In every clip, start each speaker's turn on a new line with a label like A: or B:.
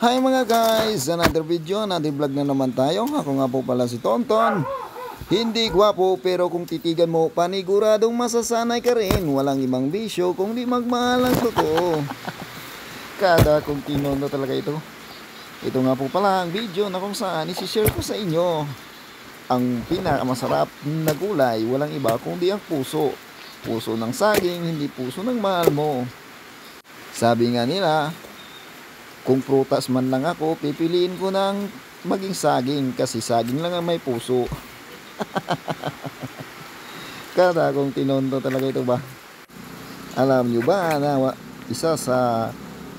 A: Hi mga guys! Another video, another vlog na naman tayo. Ako nga po pala si Tonton. Hindi gwapo pero kung titigan mo, paniguradong masasanay ka rin. Walang ibang bisyo kung di magmahal ang totoo. Kada kung tinono talaga ito. Ito nga po pala ang video na kung saan isi-share ko sa inyo ang pinakamasarap na gulay. Walang iba kundi ang puso. Puso ng saging, hindi puso ng mahal mo. Sabi nga nila, kung prutas man lang ako, pipiliin ko ng maging saging kasi saging lang ang may puso. Kada kung tinondo talaga ito ba? Alam nyo ba na isa sa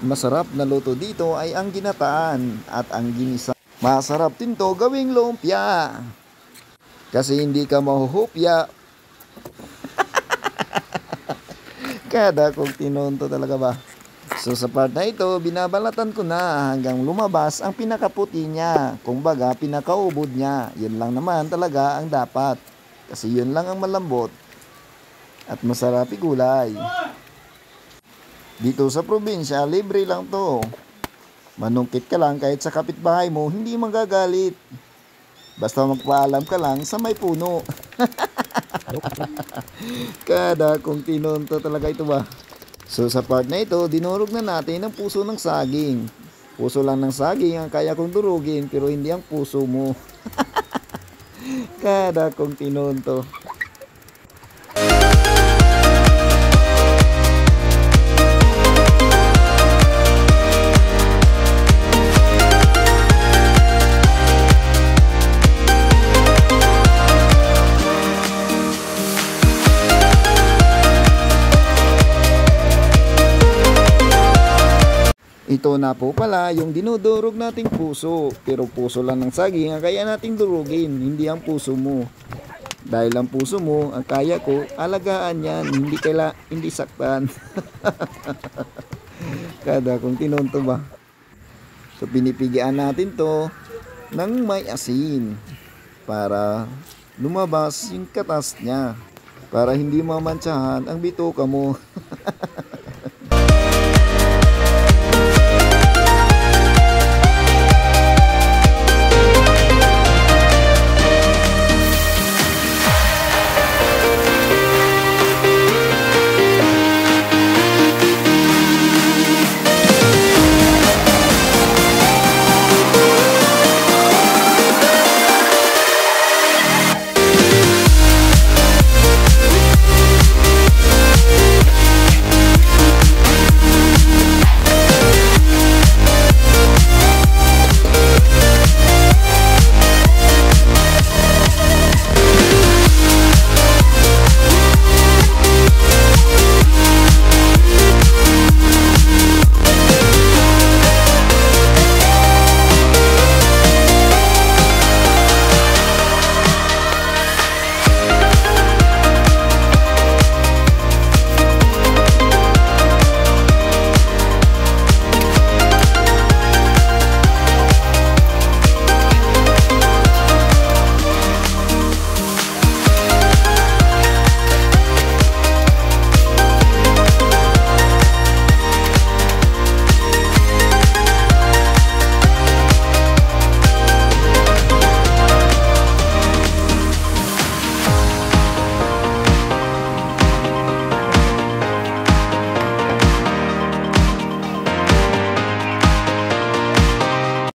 A: masarap na luto dito ay ang ginataan at ang ginisa. Masarap din to gawing lumpia. Kasi hindi ka mahuhupya. Kada kung tinondo talaga ba? So sa part na ito, binabalatan ko na hanggang lumabas ang pinakaputi niya. Kumbaga, pinakaubod niya. Yun lang naman talaga ang dapat. Kasi yun lang ang malambot at masarap gulay. Dito sa probinsya, libre lang to. Manungkit ka lang kahit sa kapitbahay mo, hindi magagalit. Basta magpaalam ka lang sa may puno. Kada kung tinonto talaga ito ba? So sa part na ito, dinurog na natin ang puso ng saging. Puso lang ng saging ang kaya kong durugin, pero hindi ang puso mo. Kada kong tinonto. Ito na po pala yung dinudurog nating puso. Pero puso lang ng saging ang kaya nating durugin, hindi ang puso mo. Dahil ang puso mo, ang kaya ko, alagaan yan, hindi saktan. Kada kung tinonto ba. So pinipigian natin to ng may asin para lumabas yung katas niya. Para hindi mamantsahan ang bituka mo.